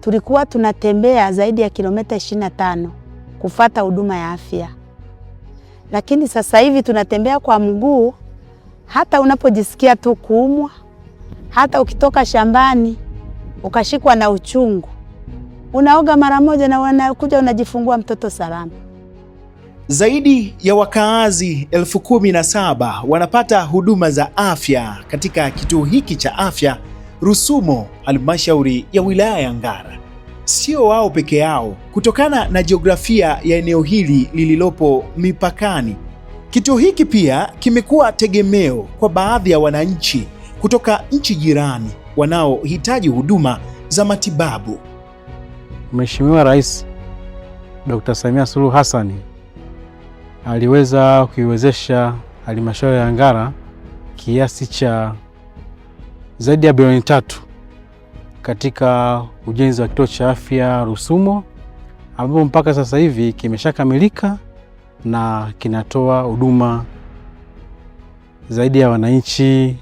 tulikuwa tunatembea zaidi ya kilomita 25 kufuata huduma ya afya. Lakini sasa hivi tunatembea kwa mguu, hata unapojisikia tu kuumwa, hata ukitoka shambani ukashikwa na uchungu, unaoga mara moja na unakuja unajifungua mtoto salama. Zaidi ya wakaazi 17,000 wanapata huduma za afya katika kituo hiki cha afya Rusumo, halmashauri ya wilaya ya Ngara. Sio wao peke yao, kutokana na jiografia ya eneo hili lililopo mipakani. Kituo hiki pia kimekuwa tegemeo kwa baadhi ya wananchi kutoka nchi jirani wanaohitaji huduma za matibabu. Mheshimiwa Rais Dr. Samia Suluhu Hassan aliweza kuiwezesha halmashauri ya Ngara kiasi cha zaidi ya bilioni 3 katika ujenzi wa kituo cha afya Rusumo, ambapo mpaka sasa hivi kimeshakamilika na kinatoa huduma zaidi ya wananchi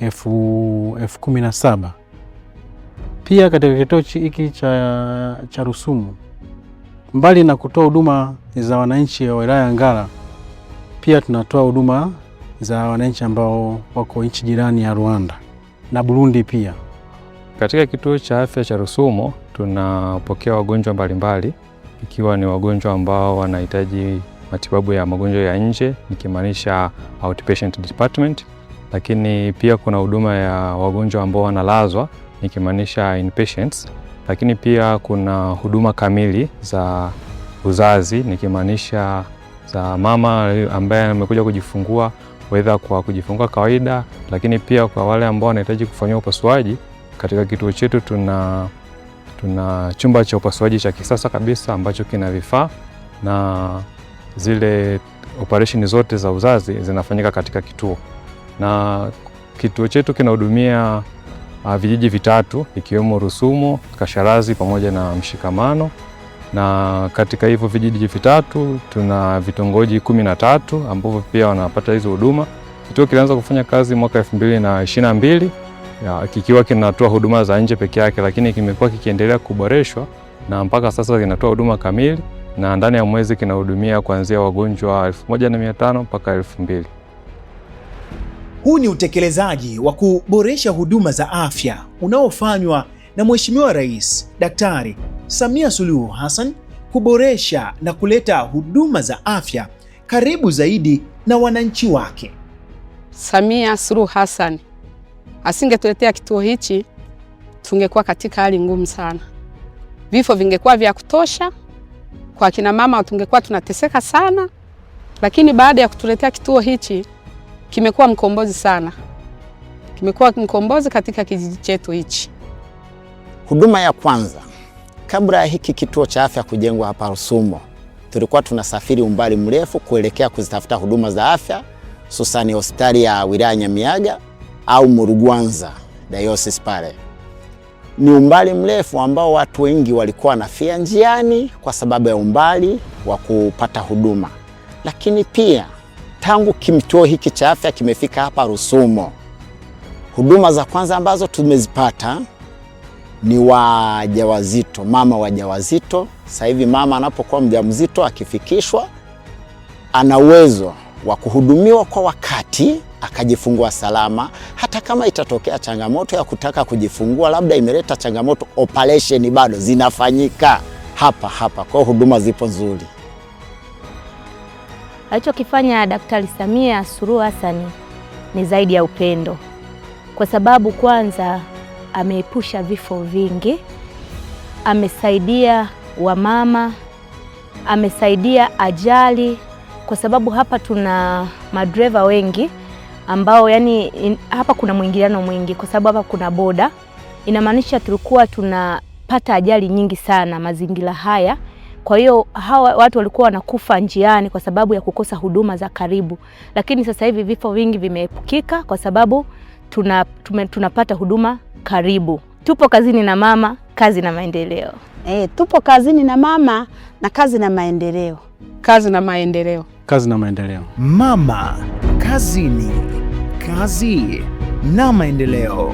17,000. Pia katika kituo hiki cha Rusumo, mbali na kutoa huduma za wananchi wa wilaya ya Ngara, pia tunatoa huduma za wananchi ambao wako nchi jirani ya Rwanda na Burundi pia. Katika kituo cha afya cha Rusumo tunapokea wagonjwa mbalimbali, ikiwa ni wagonjwa ambao wanahitaji matibabu ya magonjwa ya nje, nikimaanisha outpatient department, lakini pia kuna huduma ya wagonjwa ambao wanalazwa, nikimaanisha inpatients, lakini pia kuna huduma kamili za uzazi, nikimaanisha za mama ambaye amekuja kujifungua, whether kwa kujifungua kawaida, lakini pia kwa wale ambao wanahitaji kufanywa upasuaji. Katika kituo chetu tuna chumba cha upasuaji cha kisasa kabisa ambacho kina vifaa, na zile operation zote za uzazi zinafanyika katika kituo. Na kituo chetu kinahudumia vijiji 3 ikiwemo Rusumo, Kasharazi pamoja na Mshikamano. Na katika hivyo vijiji 3 tuna vitongoji 13 ambavyo pia wanapata hizo huduma. Kituo kilianza kufanya kazi mwaka 2022 kikiwa kinatoa huduma za nje peke yake, lakini kimekuwa kikiendelea kuboreshwa na mpaka sasa kinatoa huduma kamili, na ndani ya mwezi kinahudumia kuanzia wagonjwa 1,500 mpaka 2,000. Huu ni utekelezaji wa kuboresha huduma za afya unaofanywa na Mheshimiwa Rais Daktari Samia Suluhu Hassan, kuboresha na kuleta huduma za afya karibu zaidi na wananchi wake. Samia Suluhu Hassan asingetuletea kituo hichi, tungekuwa katika hali ngumu sana. Vifo vingekuwa vya kutosha, kwa kina mama tungekuwa tunateseka sana, lakini baada ya kutuletea kituo hichi kimekuwa mkombozi sana. Kimekuwa mkombozi katika kijiji chetu hichi. Huduma ya kwanza, kabla ya hiki kituo cha afya kujengwa hapa Rusumo, tulikuwa tunasafiri umbali mrefu kuelekea kuzitafuta huduma za afya, hususani hospitali ya wilaya Nyamiyaga au Murugwanza diocese pale. Ni umbali mrefu ambao watu wengi walikuwa wanafia njiani kwa sababu ya umbali wa kupata huduma. Lakini pia tangu kituo hiki cha afya kimefika hapa Rusumo, huduma za kwanza ambazo tumezipata ni wajawazito, mama wajawazito. Sasa hivi mama anapokuwa mjamzito akifikishwa, ana uwezo wa kuhudumiwa kwa wakati akajifungua salama. Hata kama itatokea changamoto ya kutaka kujifungua, labda imeleta changamoto, operation bado zinafanyika hapa. Kwa huduma zipo nzuri. Alichokifanya Daktari Samia Suluhu Hassan ni zaidi ya upendo, kwa sababu kwanza ameepusha vifo vingi, amesaidia wamama, amesaidia ajali, kwa sababu hapa tuna madereva wengi ambao hapa kuna mwingiliano mwingi, kwa sababu hapa kuna boda. Inamaanisha tulikuwa tunapata ajali nyingi sana mazingira haya. Kwa hiyo hawa watu walikuwa wanakufa njiani kwa sababu ya kukosa huduma za karibu. Lakini sasa hivi vifo vingi vimeepukika kwa sababu tunapata huduma karibu. Tupo kazini na mama, kazi na maendeleo. Tupo kazini na mama na kazi na maendeleo. Kazi na maendeleo. Kazi na maendeleo. Mama kazini, kazi na maendeleo.